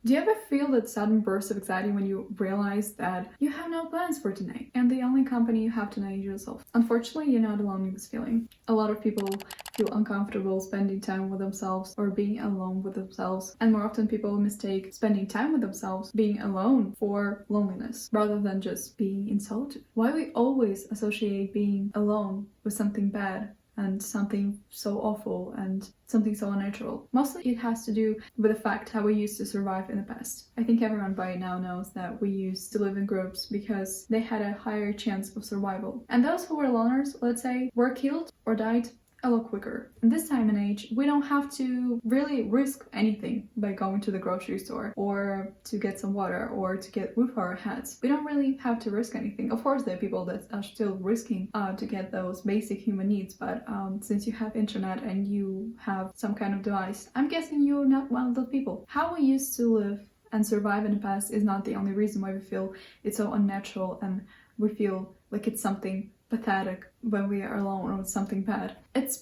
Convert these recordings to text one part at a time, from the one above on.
Do you ever feel that sudden burst of anxiety when you realize that you have no plans for tonight and the only company you have tonight is yourself? Unfortunately, you're not alone in this feeling. A lot of people feel uncomfortable spending time with themselves or being alone with themselves, and more often people mistake spending time with themselves, being alone, for loneliness rather than just being in solitude. Why we always associate being alone with something bad and something so awful and something so unnatural. Mostly it has to do with the fact how we used to survive in the past. I think everyone by now knows that we used to live in groups because they had a higher chance of survival. And those who were loners, let's say, were killed or died a lot quicker. In this time and age, we don't have to really risk anything by going to the grocery store or to get some water or to get roof over our heads. We don't really have to risk anything. Of course, there are people that are still risking to get those basic human needs, but since you have internet and you have some kind of device, I'm guessing you're not one of those people. How we used to live and survive in the past is not the only reason why we feel it's so unnatural and we feel like it's something pathetic when we are alone or something bad. It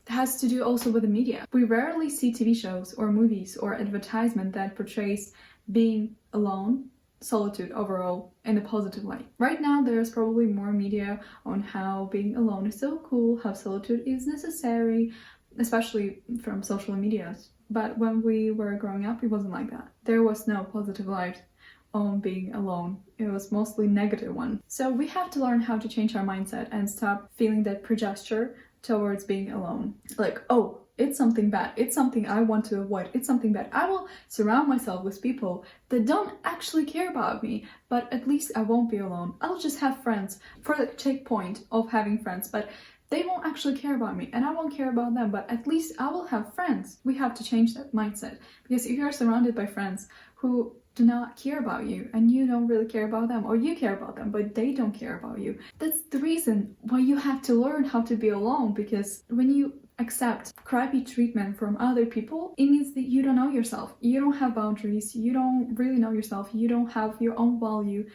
has to do also with the media. We rarely see TV shows or movies or advertisement that portrays being alone, solitude overall, in a positive light. Right now there's probably more media on how being alone is so cool, how solitude is necessary, especially from social media. But when we were growing up, it wasn't like that. There was no positive light on being alone. It was mostly negative one. So we have to learn how to change our mindset and stop feeling that prejudice towards being alone. Like, oh, it's something bad. It's something I want to avoid. It's something bad. I will surround myself with people that don't actually care about me, but at least I won't be alone. I'll just have friends for the checkpoint of having friends, but they won't actually care about me and I won't care about them, but at least I will have friends. We have to change that mindset, because if you're surrounded by friends who do not care about you and you don't really care about them, or you care about them but they don't care about you, that's the reason why you have to learn how to be alone. Because when you accept crappy treatment from other people, it means that you don't know yourself, you don't have boundaries, you don't really know yourself, you don't have your own value.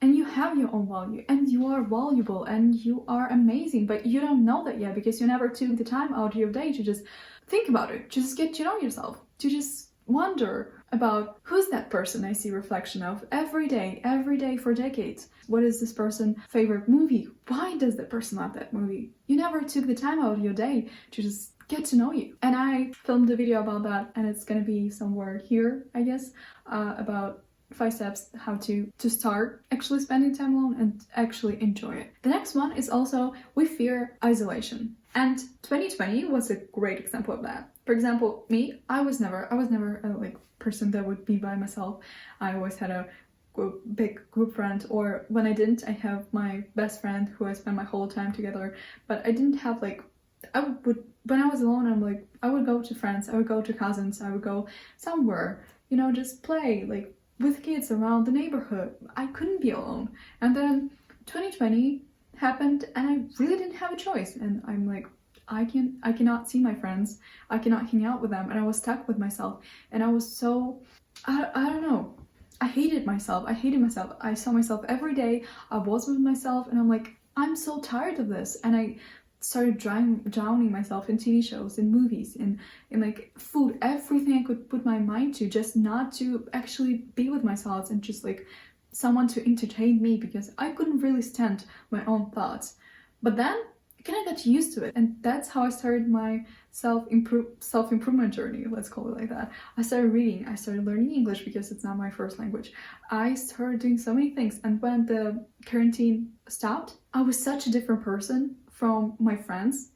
And you have your own value and you are valuable and you are amazing, but you don't know that yet because you never took the time out of your day to just think about it, just get to know yourself, to just wonder about who's that person I see reflection of every day for decades. What is this person's favorite movie? Why does that person love that movie? You never took the time out of your day to just get to know you. And I filmed a video about that, and it's gonna be somewhere here, I guess, about 5 steps how to start actually spending time alone and actually enjoy it. The next one is also we fear isolation. And 2020 was a great example of that. For example, me, I was never a person that would be by myself. I always had a big group friend, or when I didn't, I have my best friend who I spent my whole time together. But I didn't have when I was alone, I would go to friends, I would go to cousins, I would go somewhere, just play with kids around the neighborhood. I couldn't be alone. And then 2020 happened and I really didn't have a choice. And I'm like, I cannot see my friends. I cannot hang out with them. And I was stuck with myself. And I was so, I don't know. I hated myself. I saw myself every day. I was with myself and I'm like, I'm so tired of this. And I started drowning myself in TV shows, in movies, in food, everything I could put my mind to, just not to actually be with my thoughts and just someone to entertain me, because I couldn't really stand my own thoughts. But then I kind of got used to it, and that's how I started my self-improvement journey, let's call it like that. I started reading, I started learning English because it's not my first language. I started doing so many things, and when the quarantine stopped, I was such a different person from my friends.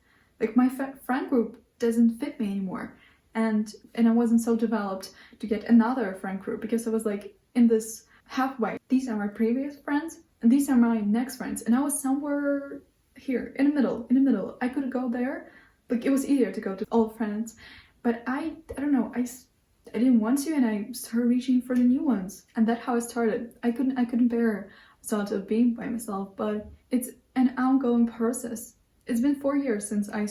My friend group doesn't fit me anymore, and I wasn't so developed to get another friend group, because I was in this halfway. These are my previous friends and these are my next friends, and I was somewhere here in the middle. I could go there, it was easier to go to old friends, but I don't know, I didn't want to, and I started reaching for the new ones, and that's how it started. I couldn't bear the thought of being by myself, but it's an ongoing process. It's been 4 years since I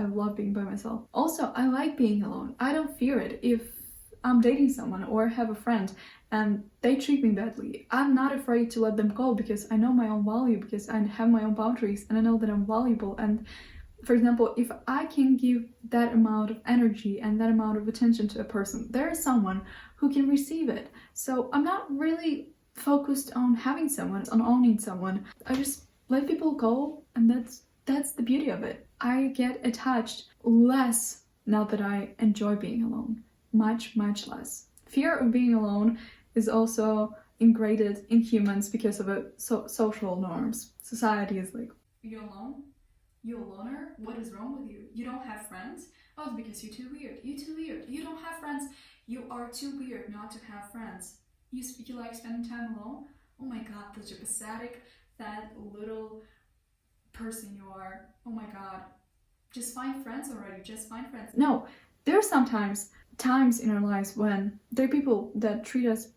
love being by myself. Also, I like being alone. I don't fear it. If I'm dating someone or have a friend and they treat me badly, I'm not afraid to let them go, because I know my own value, because I have my own boundaries and I know that I'm valuable. And For example, if I can give that amount of energy and that amount of attention to a person, there is someone who can receive it. So I'm not really focused on having someone, on owning someone. I just let people go, and that's the beauty of it. I get attached less now that I enjoy being alone. Much, much less. Fear of being alone is also ingrained in humans because of social norms. Society is like, you alone? You a loner? What is wrong with you? You don't have friends? Oh, it's because you're too weird. You're too weird. You don't have friends. You are too weird not to have friends. You like spending time alone? Oh my god, such a pathetic, fat, little person you are. Oh my god. Just find friends already. Just find friends. No, there are sometimes times in our lives when there are people that treat us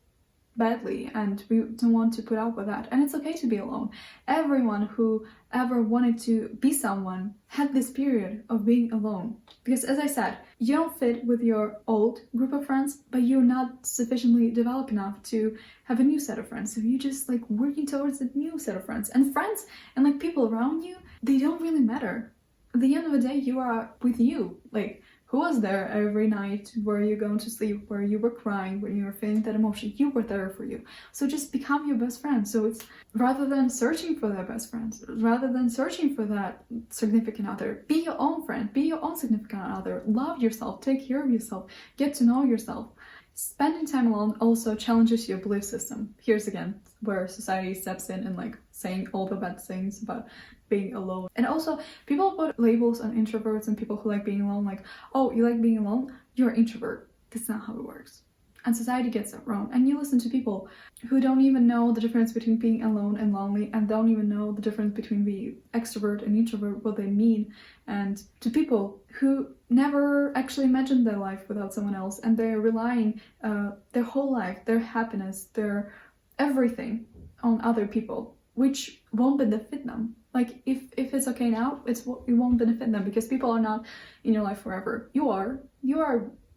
badly and we don't want to put up with that, and it's okay to be alone. Everyone who ever wanted to be someone had this period of being alone, because as I said, you don't fit with your old group of friends, but you're not sufficiently developed enough to have a new set of friends, so you just like working towards a new set of friends. And friends and like people around you, they don't really matter. At the end of the day, you are with you. Like, who was there every night where you're going to sleep, where you were crying, when you were feeling that emotion? You were there for you. So just become your best friend. So it's rather than searching for that best friend, rather than searching for that significant other, be your own friend, be your own significant other. Love yourself, take care of yourself, get to know yourself. Spending time alone also challenges your belief system. Here's again where society steps in and like saying all the bad things about being alone. And also, people put labels on introverts and people who like being alone, like, oh, you like being alone? You're an introvert. That's not how it works. And society gets that wrong. And you listen to people who don't even know the difference between being alone and lonely, and don't even know the difference between being extrovert and introvert, what they mean. And to people who never actually imagined their life without someone else, and they're relying their whole life, their happiness, their everything on other people, which won't benefit them. Like, if it's okay now, it won't benefit them, because people are not in your life forever. You are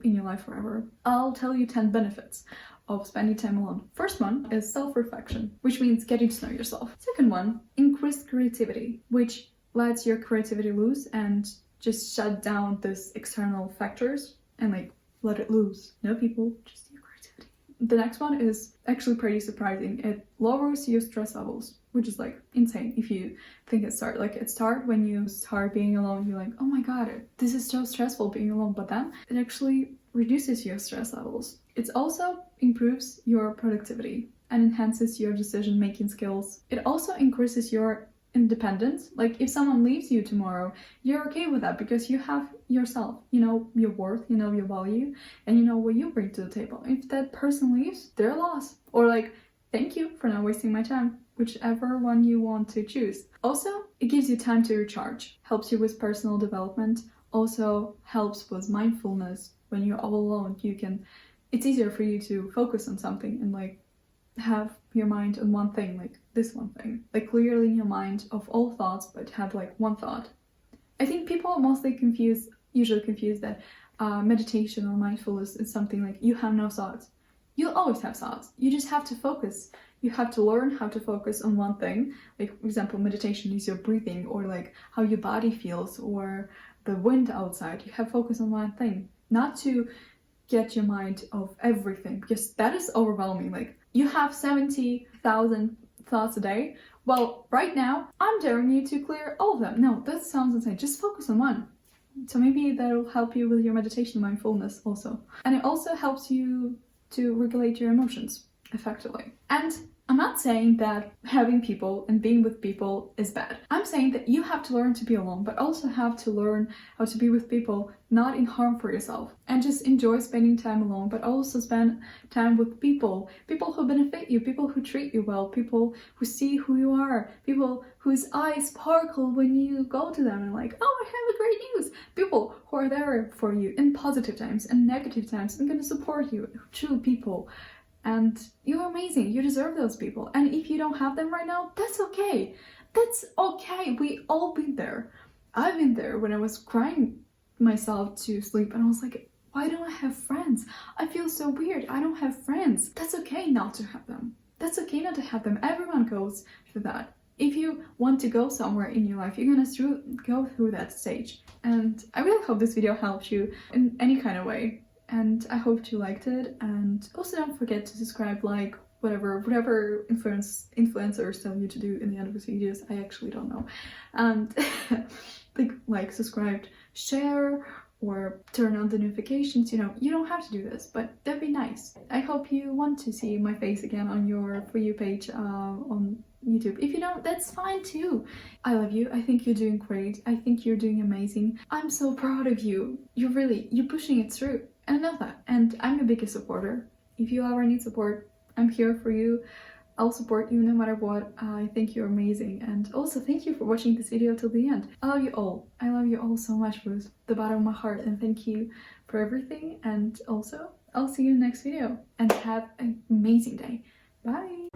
in your life forever. I'll tell you 10 benefits of spending time alone. First one is self-reflection, which means getting to know yourself. Second one, increased creativity, which lets your creativity loose and just shut down these external factors and like let it loose. No people, just your creativity. The next one is actually pretty surprising. It lowers your stress levels, which is like insane if you think it starts when you start being alone. You're like, oh my god, this is so stressful being alone, but then it actually reduces your stress levels. It also improves your productivity and enhances your decision-making skills. It also increases your independence. Like, if someone leaves you tomorrow, you're okay with that because you have yourself. You know your worth, you know your value, and you know what you bring to the table. If that person leaves, they're lost. Or like, thank you for not wasting my time. Whichever one you want to choose. Also, it gives you time to recharge, helps you with personal development, also helps with mindfulness. When you're all alone, it's easier for you to focus on something and like have your mind on one thing, like this one thing. Like, clearly in your mind of all thoughts, but have like one thought. I think people mostly usually confuse that meditation or mindfulness is something like you have no thoughts. You'll always have thoughts. You just have to focus. You have to learn how to focus on one thing. Like, for example, meditation is your breathing, or like how your body feels, or the wind outside. You have focus on one thing, not to get your mind of everything, because that is overwhelming. Like, you have 70,000 thoughts a day. Well, right now, I'm daring you to clear all of them. No, that sounds insane. Just focus on one. So maybe that'll help you with your meditation mindfulness also. And it also helps you to regulate your emotions effectively. And I'm not saying that having people and being with people is bad. I'm saying that you have to learn to be alone, but also have to learn how to be with people, not in harm for yourself. And just enjoy spending time alone, but also spend time with people who benefit you, people who treat you well, people who see who you are, people whose eyes sparkle when you go to them and like, oh, I have a great news. People who are there for you in positive times and negative times and gonna support you. True people. And you're amazing. You deserve those people. And if you don't have them right now, that's okay. That's okay. We all been there. I've been there when I was crying myself to sleep and I was like, why don't I have friends? I feel so weird. I don't have friends. That's okay not to have them. That's okay not to have them. Everyone goes through that. If you want to go somewhere in your life, you're gonna go through that stage. And I really hope this video helped you in any kind of way. And I hope you liked it. And also don't forget to subscribe, like, whatever influencers tell you to do in the end of the videos. I actually don't know. And like, subscribe, share, or turn on the notifications. You know, you don't have to do this, but that'd be nice. I hope you want to see my face again on your For You page on YouTube. If you don't, that's fine too. I love you. I think you're doing great. I think you're doing amazing. I'm so proud of you. You're pushing it through. And I know that. And I'm your biggest supporter. If you ever need support, I'm here for you. I'll support you no matter what. I think you're amazing. And also thank you for watching this video till the end. I love you all. I love you all so much from the bottom of my heart. And thank you for everything. And also, I'll see you in the next video. And have an amazing day. Bye.